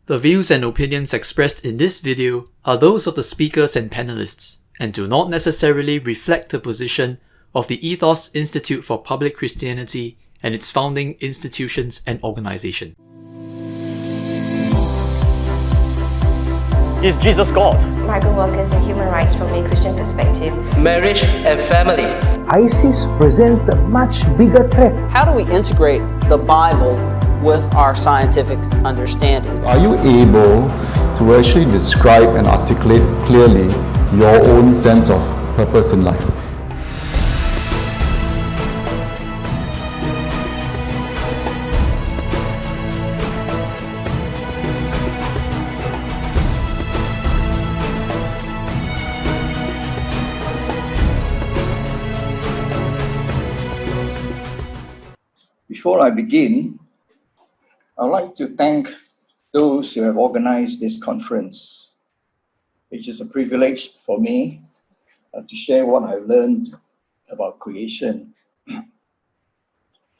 The views and opinions expressed in this video are those of the speakers and panelists, and do not necessarily reflect the position of the ETHOS Institute for Public Christianity and its founding institutions and organization. Is Jesus God? Migrant workers and human rights from a Christian perspective. Marriage and family. ISIS presents a much bigger threat. How do we integrate the Bible with our scientific understanding? Are you able to actually describe and articulate clearly your own sense of purpose in life? Before I begin, I'd like to thank those who have organized this conference. It is a privilege for me to share what I've learned about creation.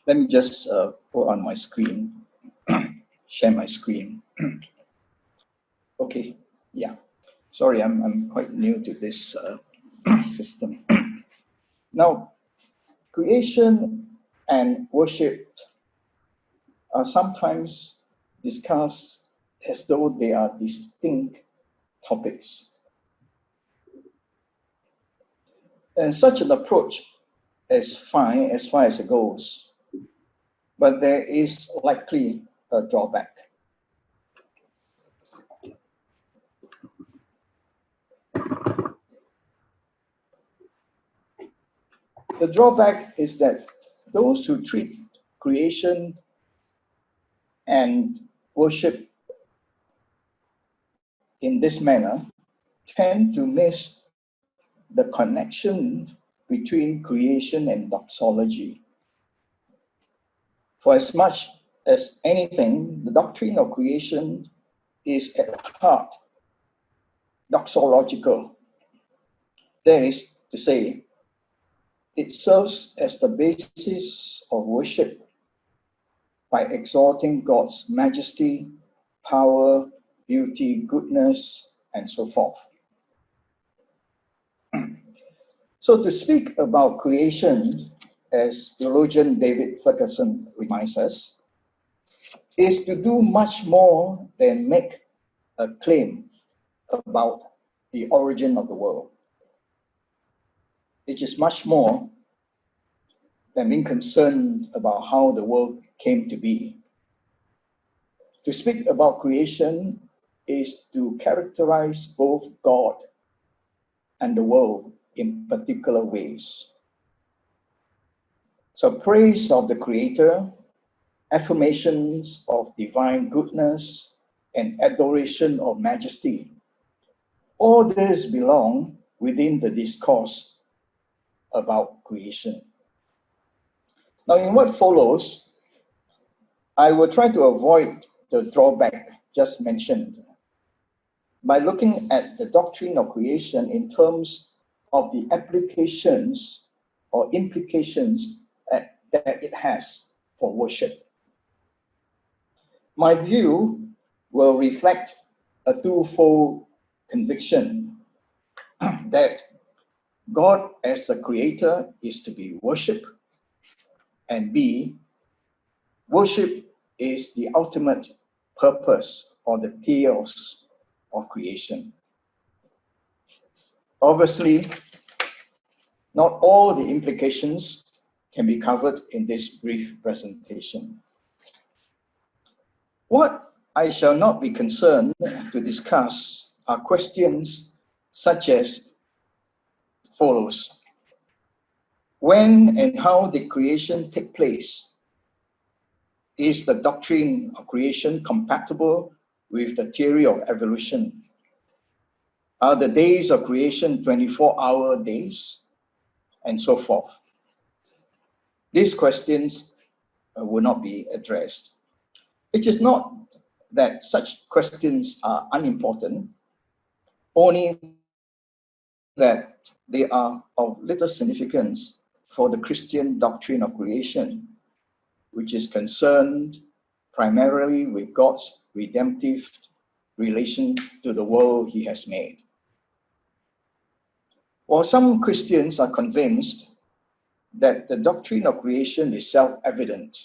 Let me just put on my screen, share my screen. Okay, yeah. Sorry, I'm quite new to this system. Now, creation and worship are sometimes discussed as though they are distinct topics. And such an approach is fine as far as it goes, but there is likely a drawback. The drawback is that those who treat creation and worship in this manner tend to miss the connection between creation and doxology. For as much as anything, the doctrine of creation is at heart doxological. That is to say, it serves as the basis of worship by exalting God's majesty, power, beauty, goodness, and so forth. So to speak about creation, as theologian David Ferguson reminds us, is to do much more than make a claim about the origin of the world. It is much more than being concerned about how the world came to be. To speak about creation is to characterize both God and the world in particular ways. So praise of the Creator, affirmations of divine goodness, and adoration of majesty, all this belong within the discourse about creation. Now, in what follows, I will try to avoid the drawback just mentioned by looking at the doctrine of creation in terms of the applications or implications that it has for worship. My view will reflect a twofold conviction that God as the creator is to be worshipped, and B, worship is the ultimate purpose or the theos of creation. Obviously, not all the implications can be covered in this brief presentation. What I shall not be concerned to discuss are questions such as follows. When and how did creation take place? Is the doctrine of creation compatible with the theory of evolution? Are the days of creation 24-hour days? And so forth. These questions will not be addressed. It is not that such questions are unimportant, only that they are of little significance for the Christian doctrine of creation, which is concerned primarily with God's redemptive relation to the world he has made. While some Christians are convinced that the doctrine of creation is self-evident,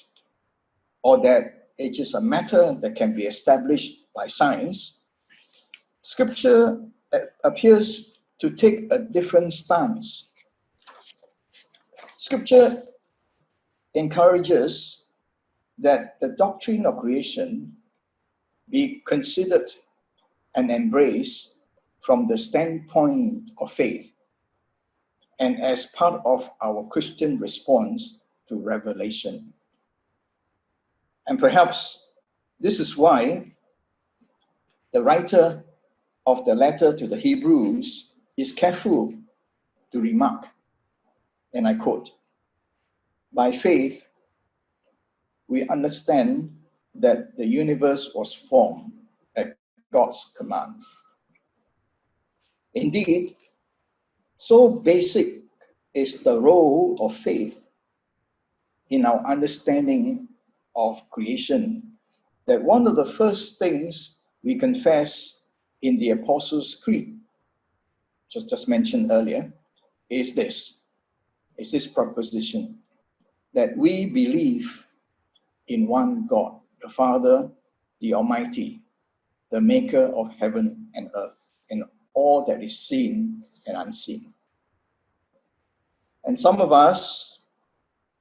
or that it is a matter that can be established by science, Scripture appears to take a different stance. Scripture encourages that the doctrine of creation be considered and embraced from the standpoint of faith and as part of our Christian response to revelation. And perhaps this is why the writer of the letter to the Hebrews is careful to remark, and I quote, "By faith, we understand that the universe was formed at God's command." Indeed, so basic is the role of faith in our understanding of creation that one of the first things we confess in the Apostles' Creed, just mentioned earlier, is this proposition that we believe in one God, the Father, the Almighty, the maker of heaven and earth, and all that is seen and unseen. And some of us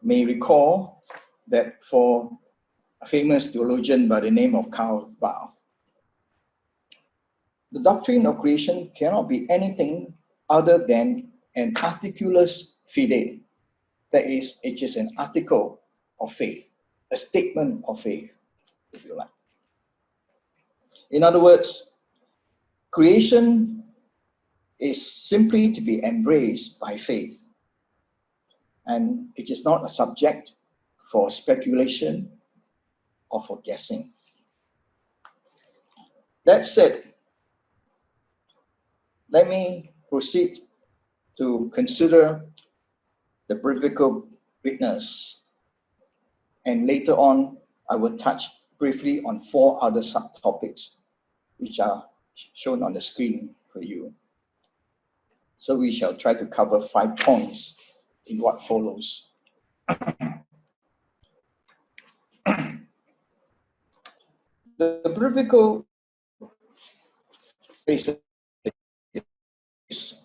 may recall that for a famous theologian by the name of Karl Barth, the doctrine of creation cannot be anything other than an articulus fide. That is, it is an article of faith, a statement of faith, if you like. In other words, creation is simply to be embraced by faith, and it is not a subject for speculation or for guessing. That said, let me proceed to consider the biblical witness, and later on I will touch briefly on 4 other subtopics which are shown on the screen for you. So we shall try to cover 5 points in what follows. The biblical basis is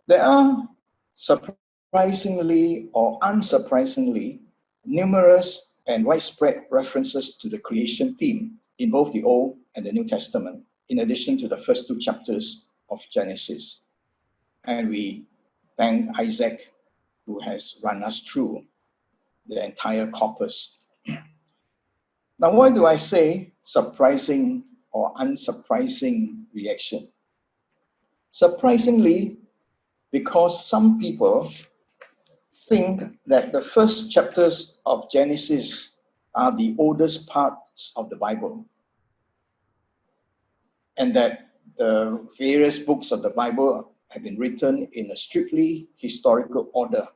there are surprisingly or unsurprisingly numerous and widespread references to the creation theme in both the Old and the New Testament, in addition to the first 2 chapters of Genesis. And we thank Isaac, who has run us through the entire corpus. Now, why do I say surprising or unsurprising reaction? Surprisingly, because some people think that the first chapters of Genesis are the oldest parts of the Bible, and that the various books of the Bible have been written in a strictly historical order,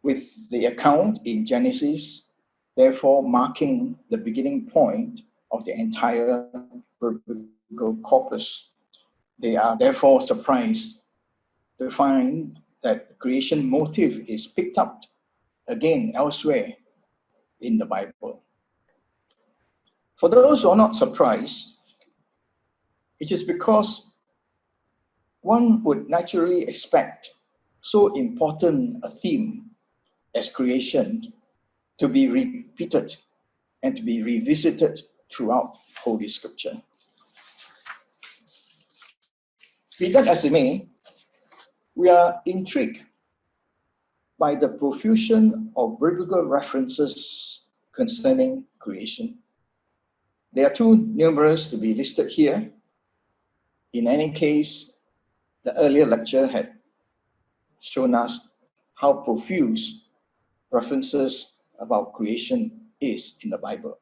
with the account in Genesis therefore marking the beginning point of the entire biblical corpus. They are therefore surprised to find that the creation motive is picked up again elsewhere in the Bible. For those who are not surprised, it is because one would naturally expect so important a theme as creation to be repeated and to be revisited throughout Holy Scripture. Be that as it may, we are intrigued by the profusion of biblical references concerning creation. They are too numerous to be listed here. In any case, the earlier lecture had shown us how profuse references about creation is in the Bible.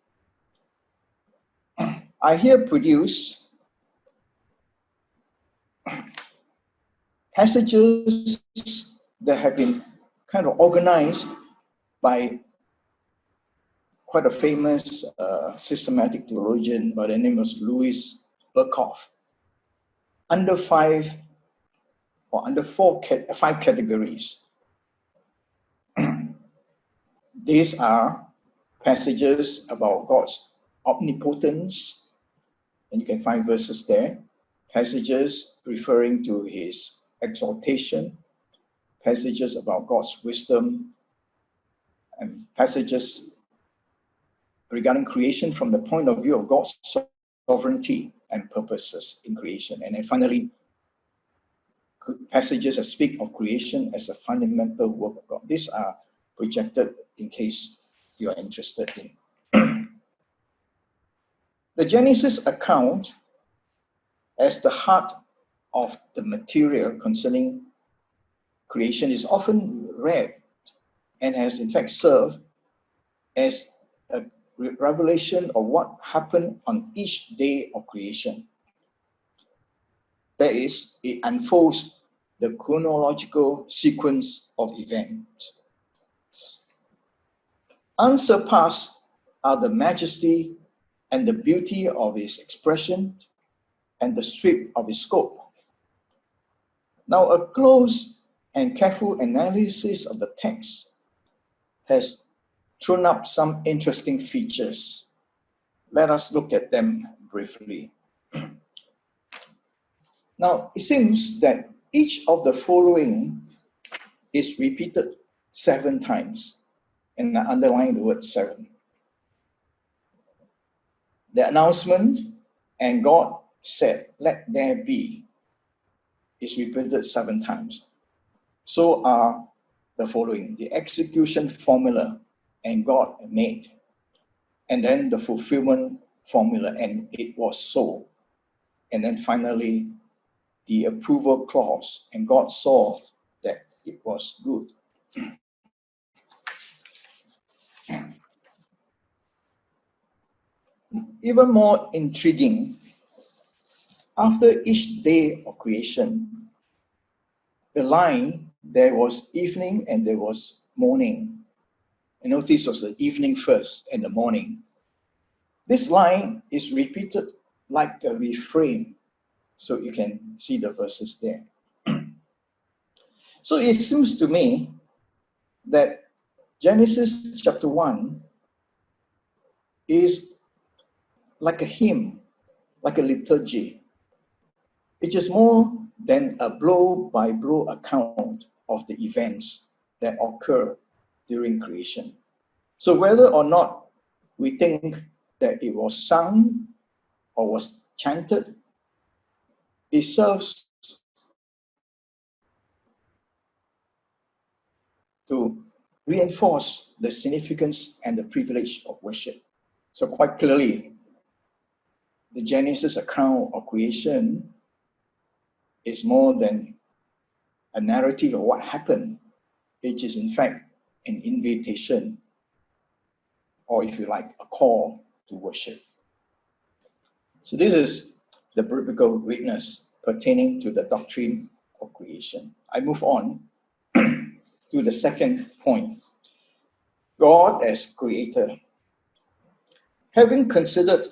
I here produce passages that have been kind of organized by quite a famous systematic theologian by the name of Louis Berkhoff, under five categories. These are passages about God's omnipotence, and you can find verses there, passages referring to his exaltation, passages about God's wisdom, and passages regarding creation from the point of view of God's sovereignty and purposes in creation. And then finally, passages that speak of creation as a fundamental work of God. These are projected in case you are interested in. The Genesis account as the heart of the material concerning creation is often read and has in fact served as a revelation of what happened on each day of creation. That is, it unfolds the chronological sequence of events. Unsurpassed are the majesty and the beauty of his expression and the sweep of his scope. Now, a close and careful analysis of the text has thrown up some interesting features. Let us look at them briefly. Now, it seems that each of the following is repeated 7 times, and I underline the word 7. The announcement, "and God said, let there be," is repeated 7 times. So are the following: the execution formula, "and God made," and then the fulfillment formula, "and it was so," and then finally the approval clause, "and God saw that it was good." Even more intriguing, after each day of creation, the line, "there was evening and there was morning." And notice it was the evening first and the morning. This line is repeated like a refrain. So you can see the verses there. So it seems to me that Genesis chapter 1 is like a hymn, like a liturgy. It is more than a blow-by-blow account of the events that occur during creation. So whether or not we think that it was sung or was chanted, it serves to reinforce the significance and the privilege of worship. So quite clearly, the Genesis account of creation is more than a narrative of what happened. It is in fact an invitation, or if you like, a call to worship. So this is the biblical witness pertaining to the doctrine of creation. I move on to the second point: God as creator. Having considered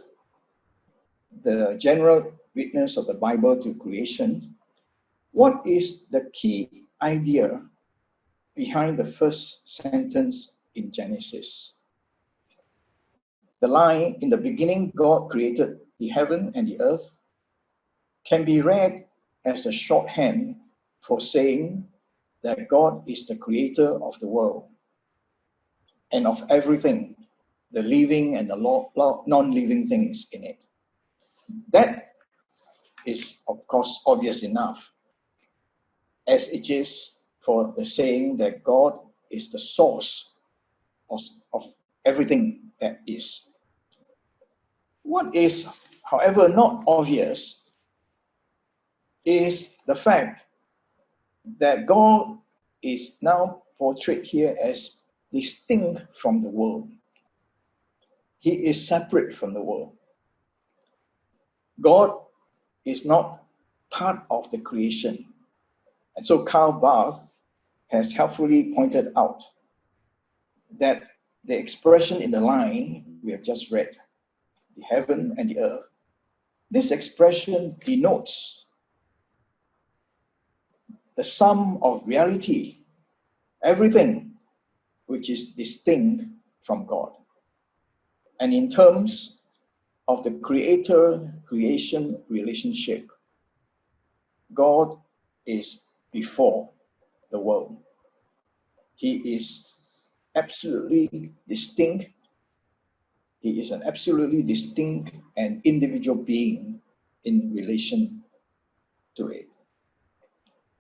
the general witness of the Bible to creation, what is the key idea behind the first sentence in Genesis? The line, "in the beginning God created the heaven and the earth," can be read as a shorthand for saying that God is the creator of the world and of everything, the living and the non-living things in it. That is, of course, obvious enough, as it is for the saying that God is the source of everything that is. What is, however, not obvious is the fact that God is now portrayed here as distinct from the world. He is separate from the world. God is not part of the creation. And so Karl Barth has helpfully pointed out that the expression in the line we have just read, the heaven and the earth, this expression denotes the sum of reality, everything which is distinct from God. And in terms of the creator-creation relationship, God is before the world. He is absolutely distinct. He is an absolutely distinct and individual being in relation to it.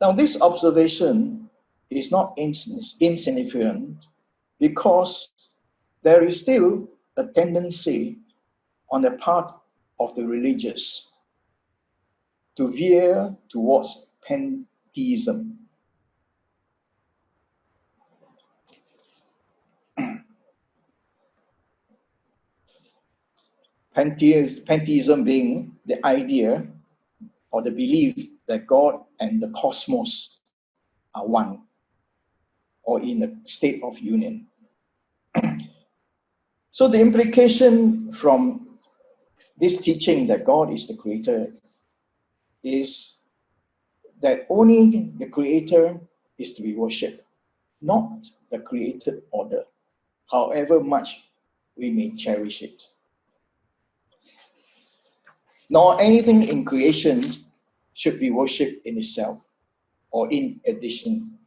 Now, this observation is not insignificant because there is still a tendency on the part of the religious to veer towards pantheism. Pantheism being the idea or the belief that God and the cosmos are one or in a state of union. So the implication from this teaching that God is the creator is that only the creator is to be worshipped, not the created order, however much we may cherish it. Nor anything in creation should be worshipped in itself or in addition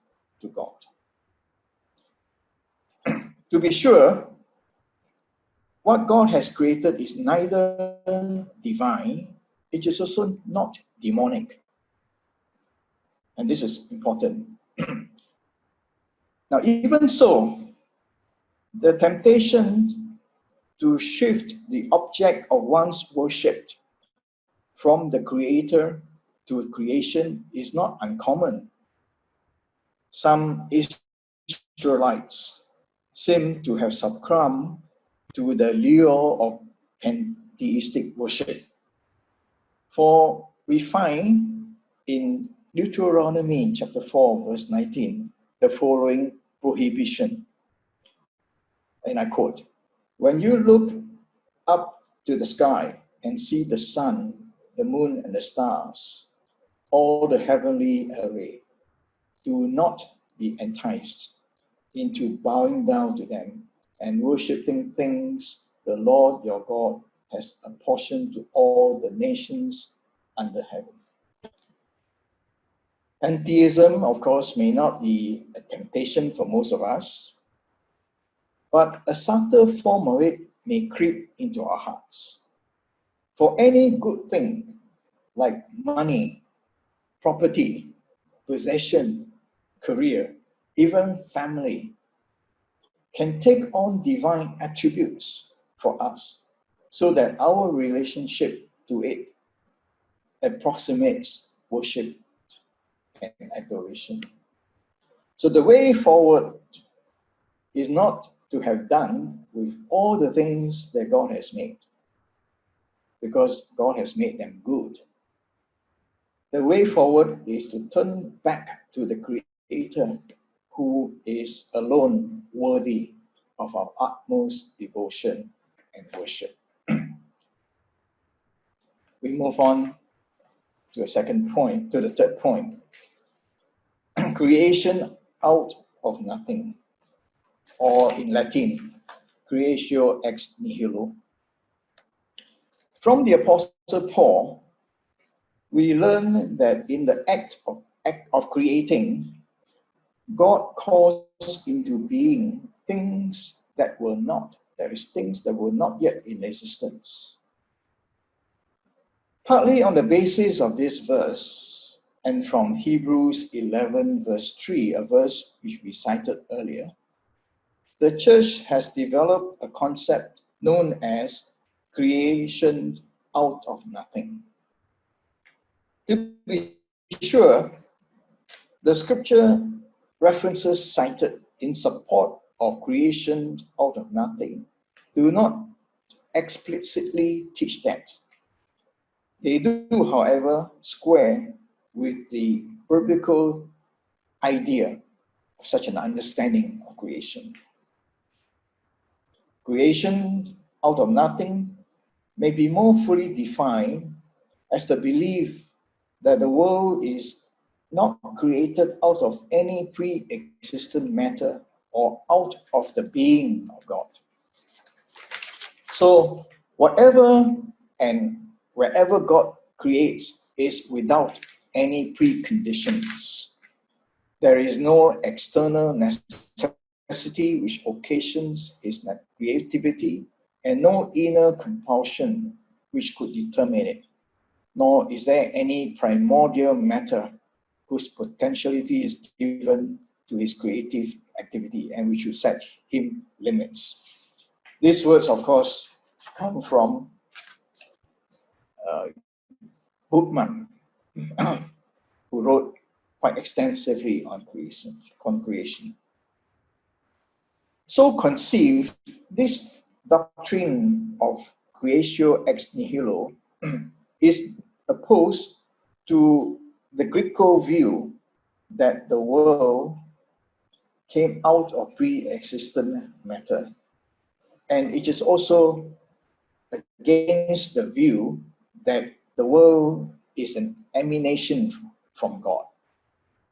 to God. To be sure, what God has created is neither divine, it is also not demonic. And this is important. Now, even so, the temptation to shift the object of one's worship from the creator to creation is not uncommon. Some Israelites seem to have succumbed to the lure of pantheistic worship. For we find in Deuteronomy chapter 4, verse 19, the following prohibition. And I quote, "When you look up to the sky and see the sun, the moon, and the stars, all the heavenly array, do not be enticed into bowing down to them and worshipping things the Lord your God has apportioned to all the nations under heaven." Pantheism, of course, may not be a temptation for most of us, but a subtle form of it may creep into our hearts. For any good thing, like money, property, possession, career, even family, can take on divine attributes for us so that our relationship to it approximates worship and adoration. So the way forward is not to have done with all the things that God has made, because God has made them good. The way forward is to turn back to the Creator, who is alone worthy of our utmost devotion and worship. We move on to the third point. Creation out of nothing, or in Latin, creatio ex nihilo. From the Apostle Paul, we learn that in the act of creating, God calls into being things that were not. There is things that were not yet in existence. Partly on the basis of this verse, and from Hebrews 11 verse 3, a verse which we cited earlier, the church has developed a concept known as creation out of nothing. To be sure, the scripture references cited in support of creation out of nothing do not explicitly teach that. They do, however, square with the biblical idea of such an understanding of creation. Creation out of nothing may be more fully defined as the belief that the world is not created out of any pre-existent matter or out of the being of God. So whatever and wherever God creates is without any preconditions. There is no external necessity which occasions his creativity, and no inner compulsion which could determine it, nor is there any primordial matter whose potentiality is given to his creative activity and which should set him limits. These words, of course, come from Bookman, who wrote quite extensively on creation. So conceived, this doctrine of creatio ex nihilo is opposed to the Greco view that the world came out of pre-existent matter. And it is also against the view that the world is an emanation from God,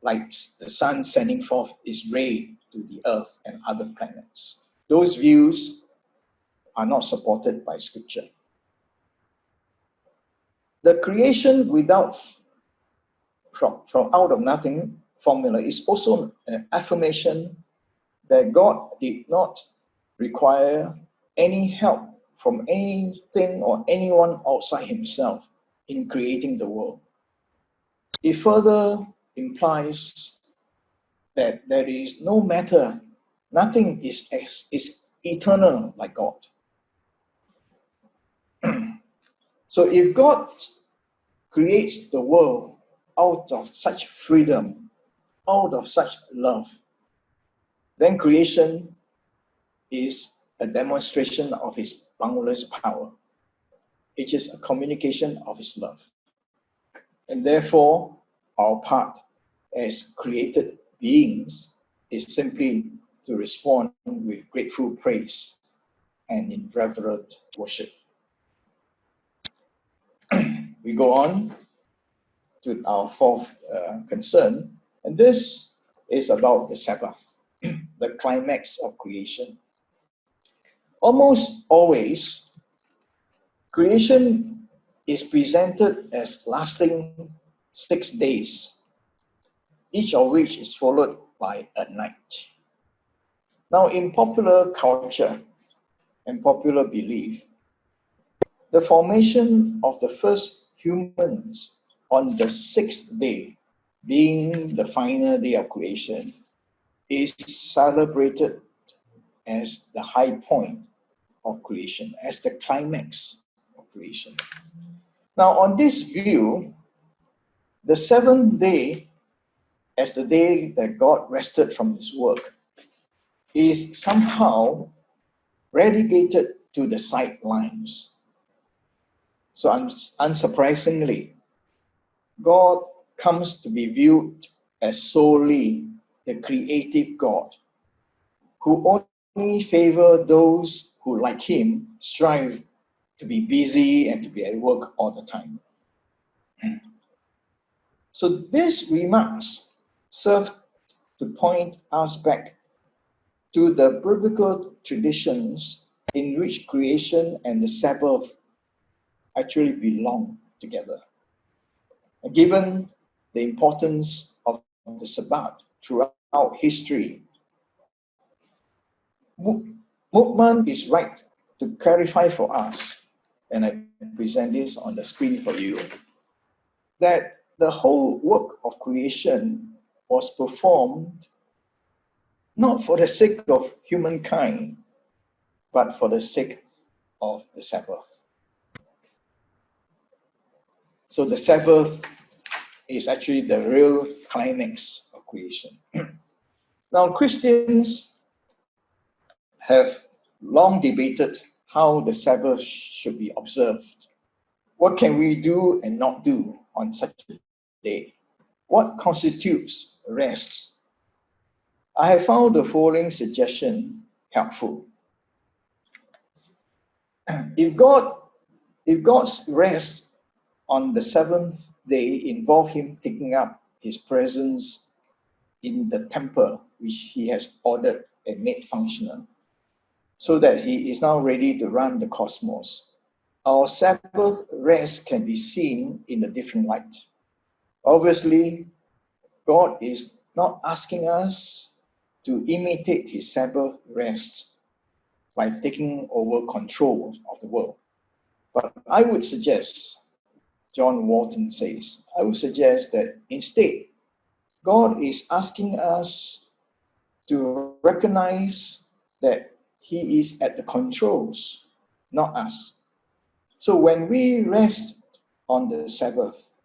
like the sun sending forth its ray to the earth and other planets. Those views are not supported by scripture. The creation without from out of nothing formula is also an affirmation that God did not require any help from anything or anyone outside himself in creating the world. It further implies that there is no matter, nothing is eternal like God. So if God creates the world out of such freedom, out of such love, then creation is a demonstration of his boundless power. It is a communication of his love. And therefore, our part as created beings is simply to respond with grateful praise and in reverent worship. We go on to our fourth concern, and this is about the Sabbath, the climax of creation. Almost always, creation is presented as lasting 6 days, each of which is followed by a night. Now, in popular culture and popular belief, the formation of the first humans on the 6th day, being the final day of creation, is celebrated as the high point of creation, as the climax of creation. Now, on this view, the 7th day, as the day that God rested from his work, is somehow relegated to the sidelines. So unsurprisingly, God comes to be viewed as solely the creative God, who only favor those who, like him, strive to be busy and to be at work all the time. So these remarks serve to point us back to the biblical traditions in which creation and the Sabbath actually belong together. And given the importance of the Sabbath throughout history, Mukman is right to clarify for us, and I present this on the screen for you, that the whole work of creation was performed not for the sake of humankind, but for the sake of the Sabbath. So the Sabbath is actually the real climax of creation. Now, Christians have long debated how the Sabbath should be observed. What can we do and not do on such a day? What constitutes rest? I have found the following suggestion helpful. If God's rest on the seventh day involved him taking up his presence in the temple, which he has ordered and made functional, so that he is now ready to run the cosmos, our Sabbath rest can be seen in a different light. Obviously, God is not asking us to imitate his Sabbath rest by taking over control of the world. But I would suggest, John Walton says, I would suggest that instead, God is asking us to recognize that he is at the controls, not us. So when we rest on the Sabbath,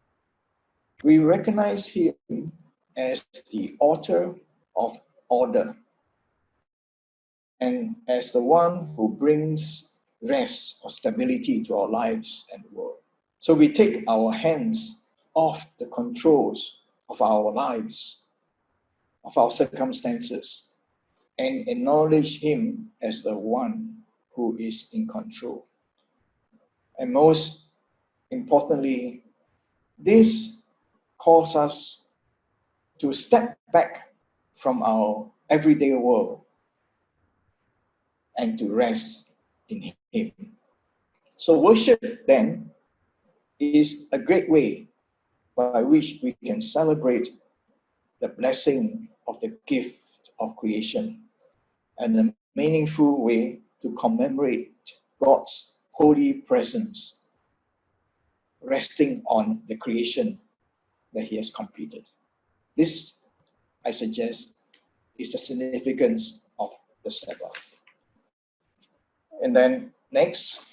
we recognize him as the author of order and as the one who brings rest or stability to our lives and the world. So we take our hands off the controls of our lives, of our circumstances, and acknowledge him as the one who is in control. And most importantly, this calls us to step back from our everyday world and to rest in him. So worship then is a great way by which we can celebrate the blessing of the gift of creation and a meaningful way to commemorate God's holy presence resting on the creation that he has completed. This, I suggest, is the significance of the Sabbath. And then next,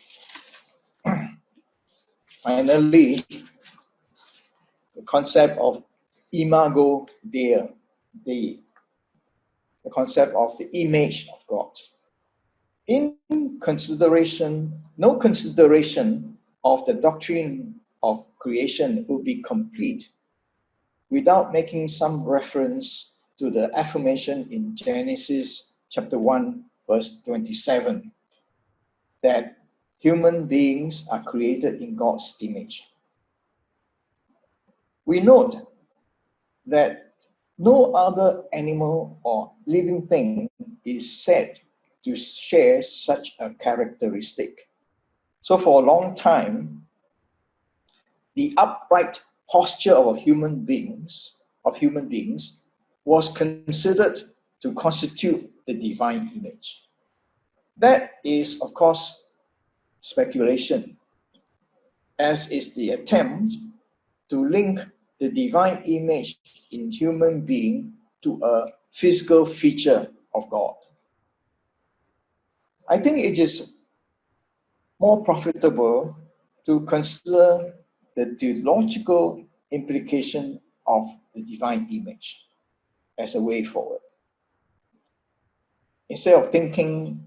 finally, the concept of imago Dei, the concept of the image of God. No consideration of the doctrine of creation will be complete without making some reference to the affirmation in Genesis chapter 1, verse 27, that human beings are created in God's image. We note that no other animal or living thing is said to share such a characteristic. So for a long time, the upright posture of human beings was considered to constitute the divine image. That is, of course, speculation, as is the attempt to link the divine image in human being to a physical feature of God. I think it is more profitable to consider the theological implication of the divine image as a way forward. Instead of thinking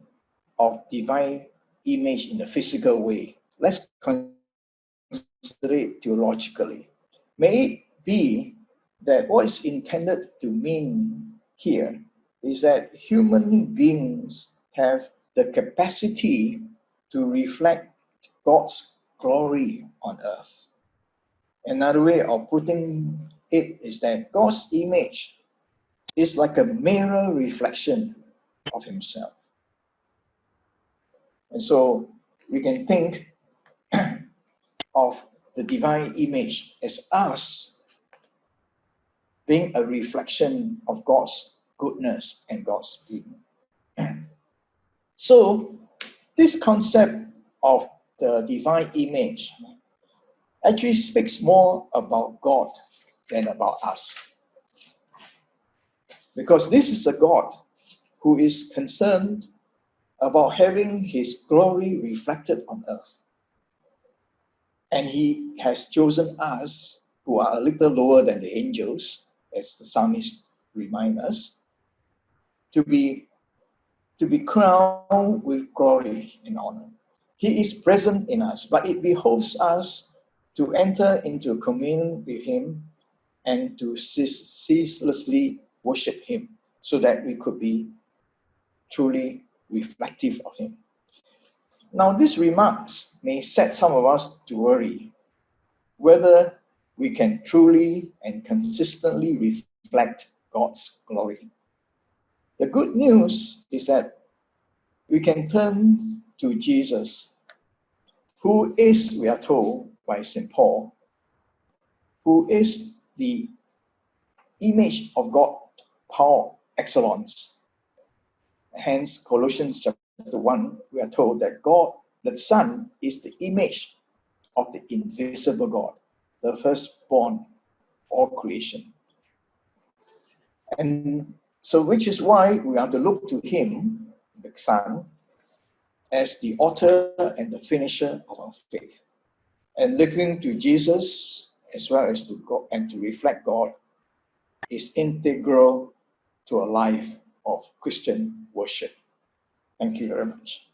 of divine image in a physical way, let's consider it theologically. May it be that what is intended to mean here is that human beings have the capacity to reflect God's glory on earth. Another way of putting it is that God's image is like a mirror reflection of himself. And so we can think of the divine image as us being a reflection of God's goodness and God's being. So this concept of the divine image actually speaks more about God than about us. Because this is a God who is concerned about having his glory reflected on earth. And he has chosen us, who are a little lower than the angels, as the psalmist reminds us, to be crowned with glory and honor. He is present in us, but it behoves us to enter into communion with him and to ceaselessly worship him so that we could be truly reflective of him. Now, these remarks may set some of us to worry whether we can truly and consistently reflect God's glory. The good news is that we can turn to Jesus, who is, we are told by St. Paul, who is the image of God par excellence. Hence, Colossians chapter 1, we are told that God, the Son, is the image of the invisible God, the firstborn of all creation. And so, which is why we are to look to Him, the Son, as the author and the finisher of our faith. And looking to Jesus as well as to God and to reflect God is integral to a life of Christian worship. Thank you very much.